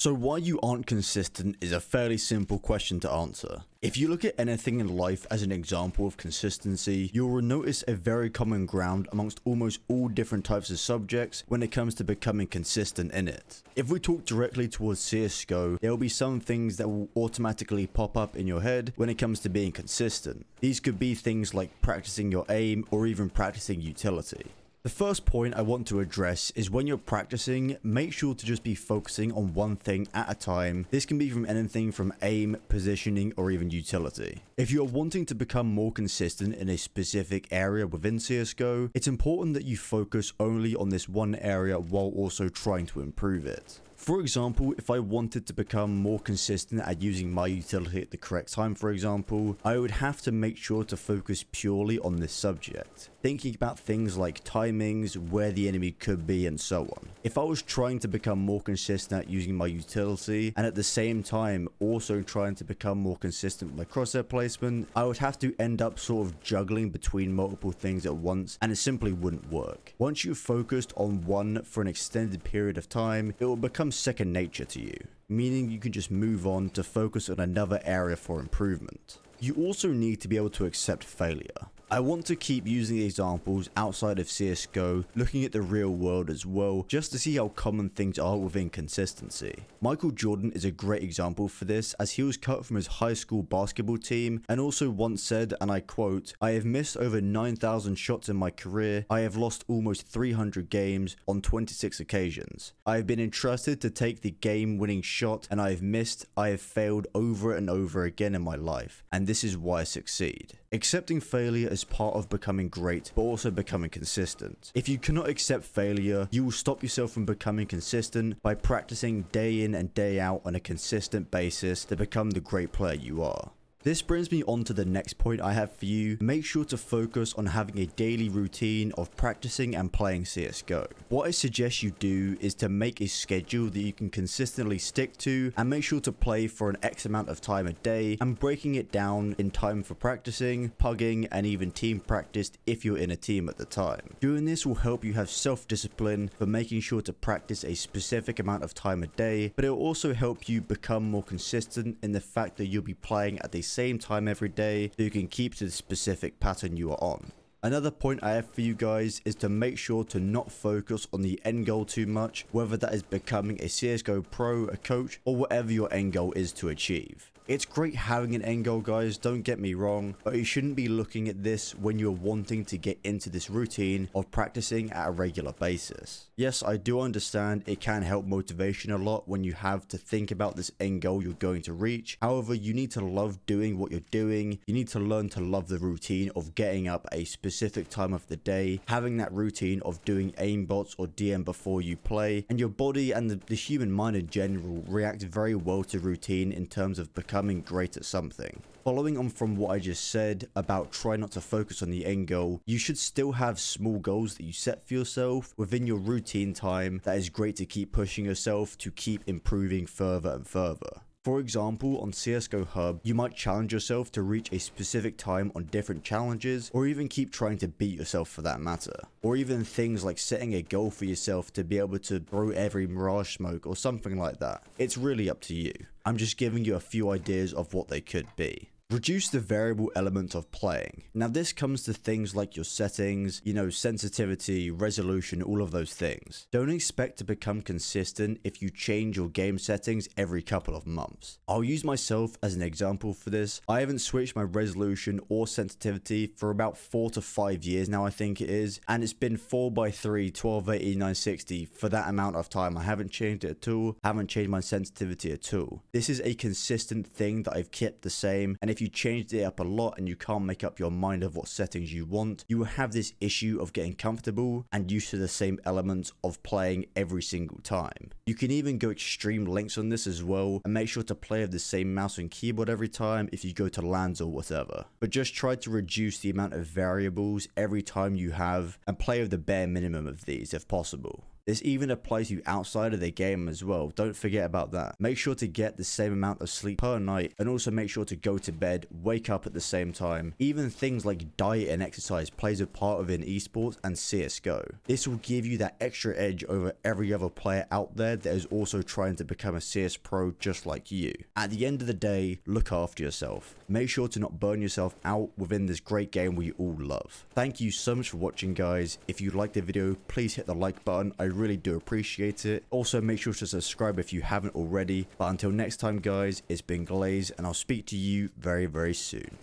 So why you aren't consistent is a fairly simple question to answer. If you look at anything in life as an example of consistency, you will notice a very common ground amongst almost all different types of subjects when it comes to becoming consistent in it. If we talk directly towards CSGO, there will be some things that will automatically pop up in your head when it comes to being consistent. These could be things like practicing your aim or even practicing utility. The first point I want to address is when you're practicing, make sure to just be focusing on one thing at a time. This can be from anything from aim, positioning, or even utility. If you're wanting to become more consistent in a specific area within CSGO, it's important that you focus only on this one area while also trying to improve it. For example, if I wanted to become more consistent at using my utility at the correct time, for example, I would have to make sure to focus purely on this subject, thinking about things like timings, where the enemy could be, and so on. If I was trying to become more consistent at using my utility, and at the same time also trying to become more consistent with my crosshair placement, I would have to end up sort of juggling between multiple things at once, and it simply wouldn't work. Once you've focused on one for an extended period of time, it will become second nature to you, meaning you can just move on to focus on another area for improvement. You also need to be able to accept failure. I want to keep using examples outside of CSGO, looking at the real world as well, just to see how common things are within consistency. Michael Jordan is a great example for this, as he was cut from his high school basketball team and also once said, and I quote, "I have missed over 9,000 shots in my career. I have lost almost 300 games on 26 occasions. I have been entrusted to take the game-winning shot and I have missed. I have failed over and over again in my life, and this is why I succeed." Accepting failure is part of becoming great, but also becoming consistent. If you cannot accept failure, you will stop yourself from becoming consistent by practicing day in and day out on a consistent basis to become the great player you are. This brings me on to the next point I have for you. Make sure to focus on having a daily routine of practicing and playing CSGO. What I suggest you do is to make a schedule that you can consistently stick to and make sure to play for an X amount of time a day and breaking it down in time for practicing, pugging, and even team practice if you're in a team at the time. Doing this will help you have self-discipline for making sure to practice a specific amount of time a day, but it will also help you become more consistent in the fact that you'll be playing at the same time every day so you can keep to the specific pattern you are on. Another point I have for you guys is to make sure to not focus on the end goal too much, whether that is becoming a CSGO pro, a coach, or whatever your end goal is to achieve. It's great having an end goal, guys, don't get me wrong, but you shouldn't be looking at this when you're wanting to get into this routine of practicing at a regular basis. Yes, I do understand it can help motivation a lot when you have to think about this end goal you're going to reach. However, you need to love doing what you're doing. You need to learn to love the routine of getting up a specific time of the day, having that routine of doing aimbots or DM before you play, and your body and the human mind in general react very well to routine in terms of becoming great at something. Following on from what I just said about try not to focus on the end goal, you should still have small goals that you set for yourself within your routine time that is great to keep pushing yourself to keep improving further and further. For example, on CSGO Hub, you might challenge yourself to reach a specific time on different challenges, or even keep trying to beat yourself for that matter. Or even things like setting a goal for yourself to be able to throw every Mirage smoke or something like that. It's really up to you. I'm just giving you a few ideas of what they could be. Reduce the variable element of playing. Now this comes to things like your settings, sensitivity, resolution, all of those things. Don't expect to become consistent if you change your game settings every couple of months. I'll use myself as an example for this. I haven't switched my resolution or sensitivity for about 4 to 5 years now, I think it is, and it's been 4:3, 1280, 960 for that amount of time. I haven't changed it at all, haven't changed my sensitivity at all. This is a consistent thing that I've kept the same, and if you changed it up a lot and you can't make up your mind of what settings you want, you will have this issue of getting comfortable and used to the same elements of playing every single time. You can even go extreme lengths on this as well and make sure to play with the same mouse and keyboard every time if you go to LANs or whatever. But just try to reduce the amount of variables every time you have and play with the bare minimum of these if possible. This even applies to you outside of the game as well. Don't forget about that. Make sure to get the same amount of sleep per night, and also make sure to go to bed, wake up at the same time. Even things like diet and exercise plays a part within esports and CSGO. This will give you that extra edge over every other player out there that is also trying to become a CS pro just like you. At the end of the day, look after yourself. Make sure to not burn yourself out within this great game we all love. Thank you so much for watching, guys. If you liked the video, please hit the like button. I really do appreciate it. Also, make sure to subscribe if you haven't already. But until next time, guys, it's been Glaze, and I'll speak to you very, very soon.